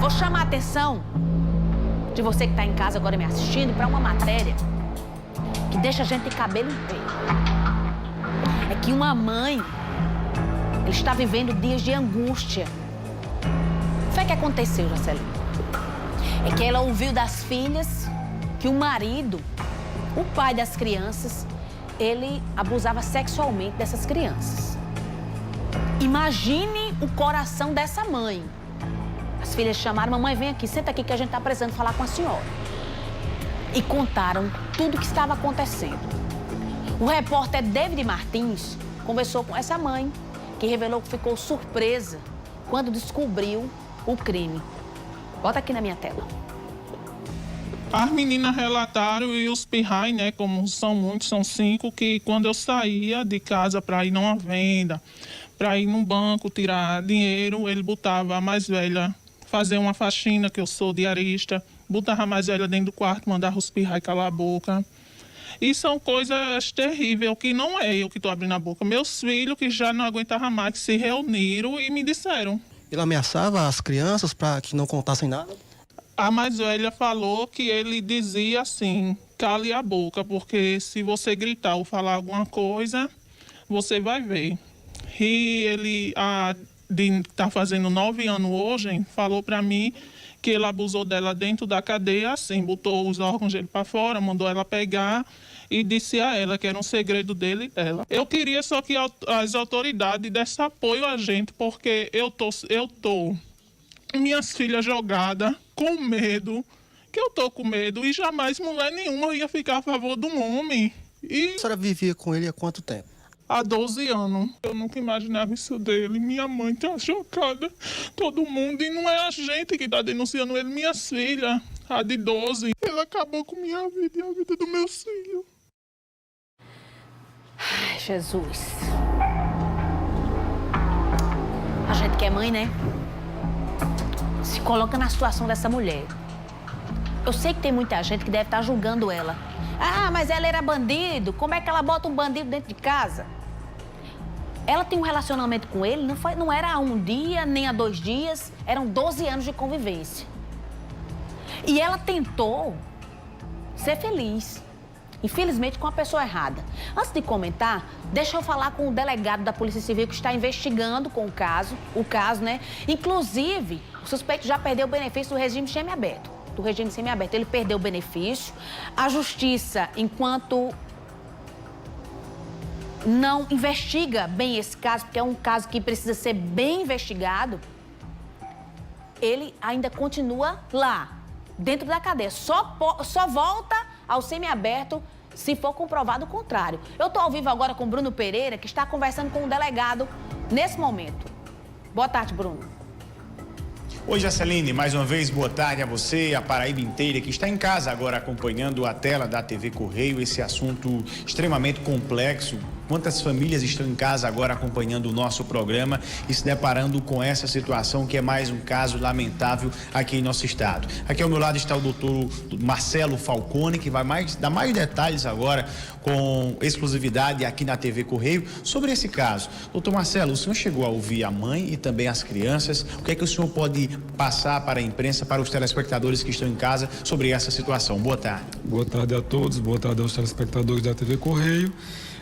vou chamar a atenção de você que está em casa agora me assistindo para uma matéria que deixa a gente de cabelo em pé. É que uma mãe está vivendo dias de angústia. O que foi que aconteceu, Jacelina? É que ela ouviu das filhas que o marido, o pai das crianças, ele abusava sexualmente dessas crianças. Imagine o coração dessa mãe. As filhas chamaram, mamãe, vem aqui, senta aqui que a gente está precisando falar com a senhora. E contaram tudo o que estava acontecendo. O repórter David Martins conversou com essa mãe, que revelou que ficou surpresa quando descobriu o crime. Bota aqui na minha tela. As meninas relataram e os pirrais, né, como são muitos, são 5, que quando eu saía de casa para ir numa venda, para ir num banco tirar dinheiro, ele botava a mais velha fazer uma faxina, que eu sou diarista, botava a mais velha dentro do quarto, mandava os pirrais calar a boca. E são coisas terríveis, que não é eu que estou abrindo a boca. Meus filhos, que já não aguentavam mais, que se reuniram e me disseram. Ele ameaçava as crianças para que não contassem nada? A mais velha falou que ele dizia assim, cale a boca, porque se você gritar ou falar alguma coisa, você vai ver. E ele, tá fazendo 9 anos hoje, falou para mim que ele abusou dela dentro da cadeia, assim, botou os órgãos dele para fora, mandou ela pegar e disse a ela que era um segredo dele e dela. Eu queria só que as autoridades dessem apoio a gente, porque eu tô minhas filhas jogadas, com medo, que eu tô com medo, e jamais mulher nenhuma ia ficar a favor de um homem. E A senhora vivia com ele há quanto tempo? há 12 anos. Eu nunca imaginava isso dele. Minha mãe tá chocada, todo mundo, e não é a gente que tá denunciando ele, minhas filhas, a de 12. Ele acabou com minha vida e a vida dos meus filhos. Ai, Jesus. A gente que é mãe, né? Se coloca na situação dessa mulher. Eu sei que tem muita gente que deve estar julgando ela. Ah, mas ela era bandido. Como é que ela bota um bandido dentro de casa? Ela tem um relacionamento com ele, não era há 1 dia, nem há 2 dias. Eram 12 anos de convivência. E ela tentou ser feliz. Infelizmente, com a pessoa errada. Antes de comentar, deixa eu falar com o delegado da Polícia Civil que está investigando com o caso, né? Inclusive, o suspeito já perdeu o benefício do regime semiaberto. Ele perdeu o benefício. A justiça, enquanto não investiga bem esse caso, porque é um caso que precisa ser bem investigado, ele ainda continua lá, dentro da cadeia. Só volta ao semiaberto se for comprovado o contrário. Eu estou ao vivo agora com o Bruno Pereira, que está conversando com o delegado nesse momento. Boa tarde, Bruno. Oi, Jaceline, mais uma vez, boa tarde a você, a Paraíba inteira que está em casa agora acompanhando a tela da TV Correio, esse assunto extremamente complexo. Quantas famílias estão em casa agora acompanhando o nosso programa e se deparando com essa situação que é mais um caso lamentável aqui em nosso estado. Aqui ao meu lado está o doutor Marcelo Falcone, que vai dar mais detalhes agora com exclusividade aqui na TV Correio sobre esse caso. Doutor Marcelo, o senhor chegou a ouvir a mãe e também as crianças. O que é que o senhor pode passar para a imprensa, para os telespectadores que estão em casa sobre essa situação? Boa tarde. Boa tarde a todos, boa tarde aos telespectadores da TV Correio.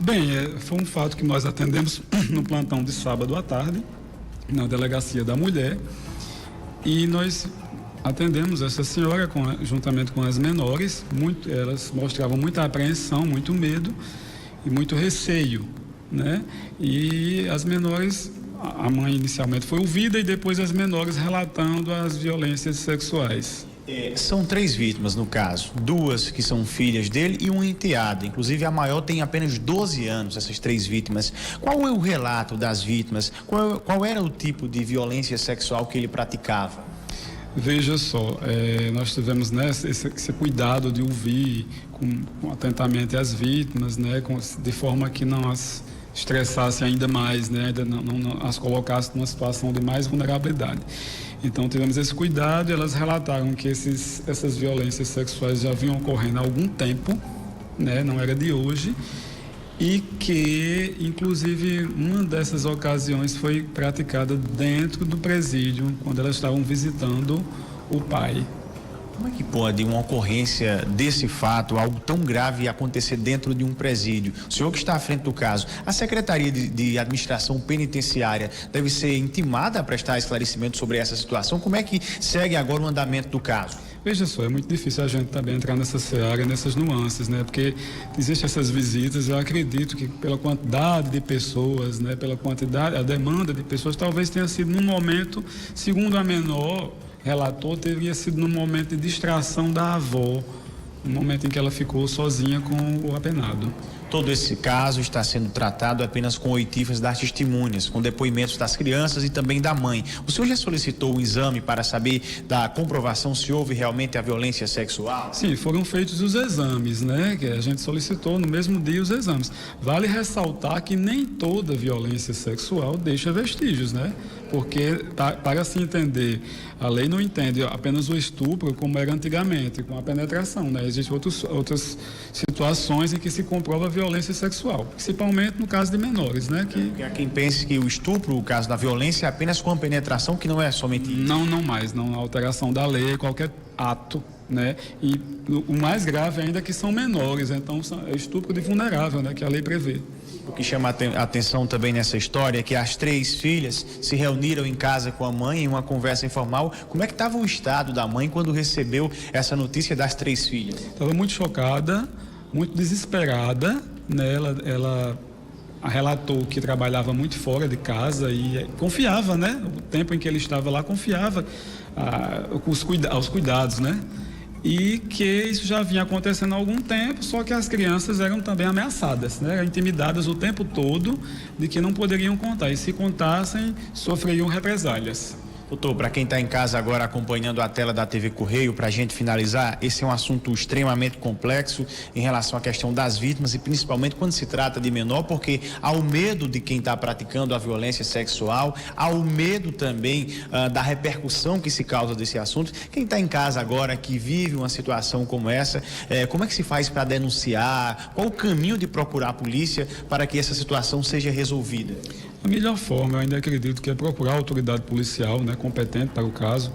Bem, foi um fato que nós atendemos no plantão de sábado à tarde, na Delegacia da Mulher, e nós atendemos essa senhora juntamente com as menores. Elas mostravam muita apreensão, muito medo e muito receio, né? E as menores, a mãe inicialmente foi ouvida e depois as menores relatando as violências sexuais. São 3 vítimas no caso, 2 que são filhas dele e um enteado. Inclusive a maior tem apenas 12 anos, essas 3 vítimas. Qual é o relato das vítimas? Qual era o tipo de violência sexual que ele praticava? Veja só, nós tivemos, né, esse cuidado de ouvir atentamente as vítimas, né, de forma que não as estressasse ainda mais, né, ainda não as colocasse numa situação de mais vulnerabilidade. Então tivemos esse cuidado e elas relataram que essas violências sexuais já vinham ocorrendo há algum tempo, né, não era de hoje, e as menores, a mãe inicialmente foi ouvida e depois as menores relatando as violências sexuais. É, são 3 vítimas no caso, 2 que são filhas dele e um enteado. Inclusive a maior tem apenas 12 anos, essas 3 vítimas. Qual é o relato das vítimas? Veja só, nós tivemos, né, esse cuidado de ouvir atentamente as vítimas, né, de forma que não as estressasse ainda mais, né, ainda não as colocasse numa situação de mais vulnerabilidade. Então tivemos esse cuidado e elas relataram que essas violências sexuais já vinham ocorrendo há algum tempo, né, não era de hoje, e que, inclusive, uma dessas ocasiões foi praticada dentro do presídio, quando elas estavam visitando o pai. Como é que pode uma ocorrência desse fato, algo tão grave, acontecer dentro de um presídio? O senhor que está à frente do caso, a Secretaria de Administração Penitenciária deve ser intimada a prestar esclarecimento sobre essa situação? Como é que segue agora o andamento do caso? Veja só, é muito difícil a gente também entrar nessa seara, nessas nuances, né? Porque existem essas visitas, eu acredito que pela quantidade de pessoas, né? Pela quantidade, a demanda de pessoas, talvez tenha sido num momento, segundo a menor relator, teria sido num momento de distração da avó, no momento em que ela ficou sozinha com o apenado. Todo esse caso está sendo tratado apenas com oitivas das testemunhas, com depoimentos das crianças e também da mãe. O senhor já solicitou um exame para saber da comprovação se houve realmente a violência sexual? Sim, foram feitos os exames, né? Que a gente solicitou no mesmo dia os exames. Vale ressaltar que nem toda violência sexual deixa vestígios, né? Porque, para se entender, a lei não entende apenas o estupro como era antigamente, com a penetração, né? Existem outras situações em que se comprova a violência sexual, principalmente no caso de menores, né? Que há quem pense que o estupro, o caso da violência, é apenas com a penetração, que não é somente isso. Não mais, não. A alteração da lei, qualquer ato, né? E o mais grave ainda é que são menores, então é estupro de vulnerável, né? Que a lei prevê. O que chama a atenção também nessa história é que as 3 filhas se reuniram em casa com a mãe em uma conversa informal. Como é que estava o estado da mãe quando recebeu essa notícia das 3 filhas? Estava muito chocada, muito desesperada, né? Ela relatou que trabalhava muito fora de casa e confiava, né? O tempo em que ele estava lá, confiava aos cuidados, né? E que isso já vinha acontecendo há algum tempo, só que as crianças eram também ameaçadas, né? Eram intimidadas o tempo todo de que não poderiam contar, e se contassem, sofreriam represálias. Doutor, para quem está em casa agora acompanhando a tela da TV Correio, para a gente finalizar, esse é um assunto extremamente complexo em relação à questão das vítimas e principalmente quando se trata de menor, porque há o medo de quem está praticando a violência sexual, há o medo também da repercussão que se causa desse assunto. Quem está em casa agora, que vive uma situação como essa, como é que se faz para denunciar? Qual o caminho de procurar a polícia para que essa situação seja resolvida? A melhor forma, eu ainda acredito, que é procurar a autoridade policial, né, competente para o caso,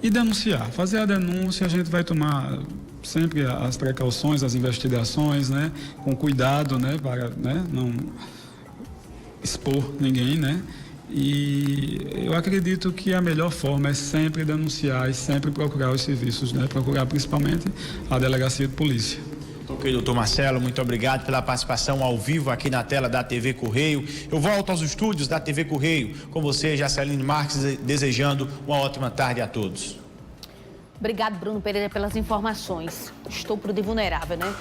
e denunciar. Fazer a denúncia, a gente vai tomar sempre as precauções, as investigações, né, com cuidado, né, para, né, não expor ninguém, né. E eu acredito que a melhor forma é sempre denunciar e sempre procurar os serviços, né, procurar principalmente a delegacia de polícia. Ok, doutor Marcelo, muito obrigado pela participação ao vivo aqui na tela da TV Correio. Eu volto aos estúdios da TV Correio com você, Jaceline Marques, desejando uma ótima tarde a todos. Obrigado, Bruno Pereira, pelas informações. Estupro de vulnerável, né?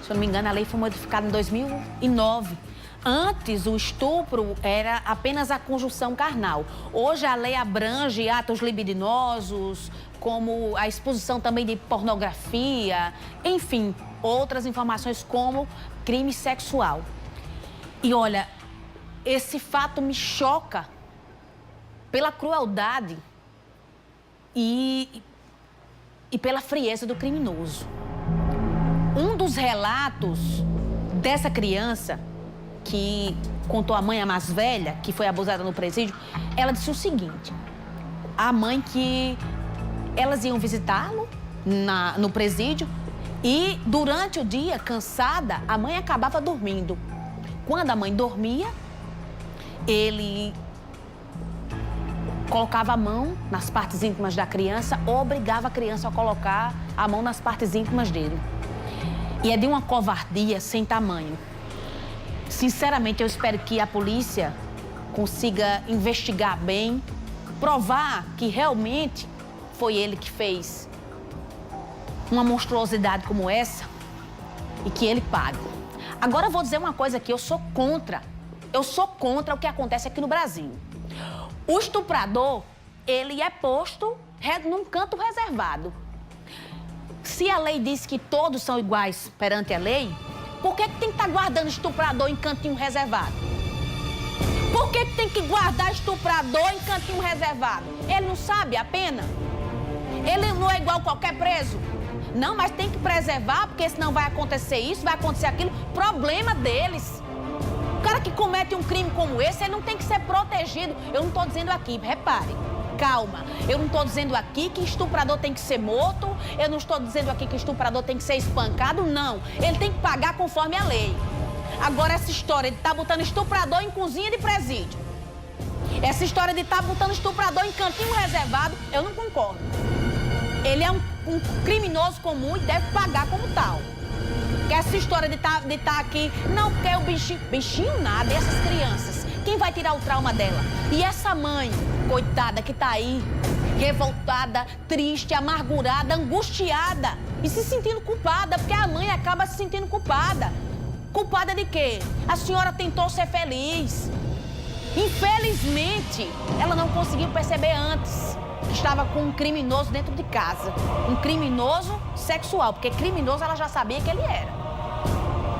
Se eu não me engano, a lei foi modificada em 2009. Antes, o estupro era apenas a conjunção carnal. Hoje, a lei abrange atos libidinosos, como a exposição também de pornografia, enfim, outras informações como crime sexual. E olha, esse fato me choca pela crueldade e pela frieza do criminoso. Um dos relatos dessa criança que contou a mãe, a mais velha, que foi abusada no presídio, ela disse o seguinte: a mãe que elas iam visitá-lo no presídio e durante o dia, cansada, a mãe acabava dormindo. Quando a mãe dormia, ele colocava a mão nas partes íntimas da criança, obrigava a criança a colocar a mão nas partes íntimas dele. E é de uma covardia sem tamanho. Sinceramente, eu espero que a polícia consiga investigar bem, provar que realmente foi ele que fez uma monstruosidade como essa e que ele pague. Agora eu vou dizer uma coisa aqui, eu sou contra o que acontece aqui no Brasil. O estuprador, ele é posto num canto reservado. Se a lei diz que todos são iguais perante a lei, por que tem que estar guardando estuprador em cantinho reservado? Por que tem que guardar estuprador em cantinho reservado? Ele não sabe a pena? Ele não é igual a qualquer preso? Não, mas tem que preservar, porque senão vai acontecer isso, vai acontecer aquilo. Problema deles. O cara que comete um crime como esse, ele não tem que ser protegido. Eu não estou dizendo aqui, repare, calma. Eu não estou dizendo aqui que estuprador tem que ser morto. Eu não estou dizendo aqui que estuprador tem que ser espancado, não. Ele tem que pagar conforme a lei. Agora, essa história de estar botando estuprador em cozinha de presídio, essa história de estar botando estuprador em cantinho reservado, eu não concordo. Ele é um criminoso comum e deve pagar como tal. Que essa história de tá aqui, não, porque é o bichinho. Bichinho nada, e essas crianças? Quem vai tirar o trauma dela? E essa mãe, coitada, que tá aí, revoltada, triste, amargurada, angustiada e se sentindo culpada, porque a mãe acaba se sentindo culpada. Culpada de quê? A senhora tentou ser feliz. Infelizmente, ela não conseguiu perceber antes que estava com um criminoso dentro de casa. Um criminoso sexual, porque criminoso ela já sabia que ele era.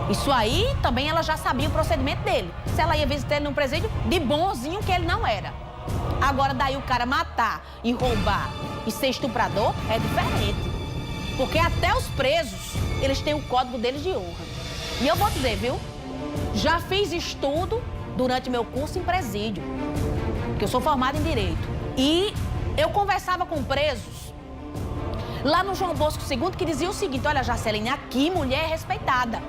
Isso aí também ela já sabia o procedimento dele. Se ela ia visitar ele num presídio, de bonzinho que ele não era. Agora daí o cara matar e roubar e ser estuprador é diferente. Porque até os presos, eles têm o código deles de honra. E eu vou dizer, viu? Já fiz estudo durante meu curso em presídio, porque eu sou formada em Direito. E eu conversava com presos lá no João Bosco II, que dizia o seguinte: olha, Jaceline, aqui mulher é respeitada.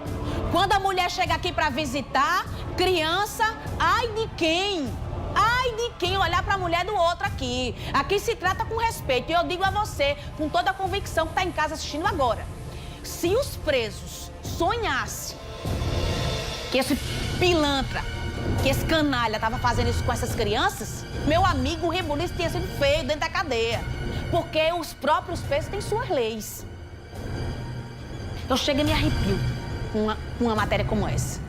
Quando a mulher chega aqui para visitar, criança, ai de quem? Ai de quem olhar para a mulher do outro aqui. Aqui se trata com respeito. E eu digo a você, com toda a convicção que está em casa assistindo agora, se os presos sonhassem que esse pilantra, que esse canalha estava fazendo isso com essas crianças, meu amigo, o rebuliço tinha sido feio dentro da cadeia. Porque os próprios presos têm suas leis. Eu chego e me arrepio com uma matéria como essa.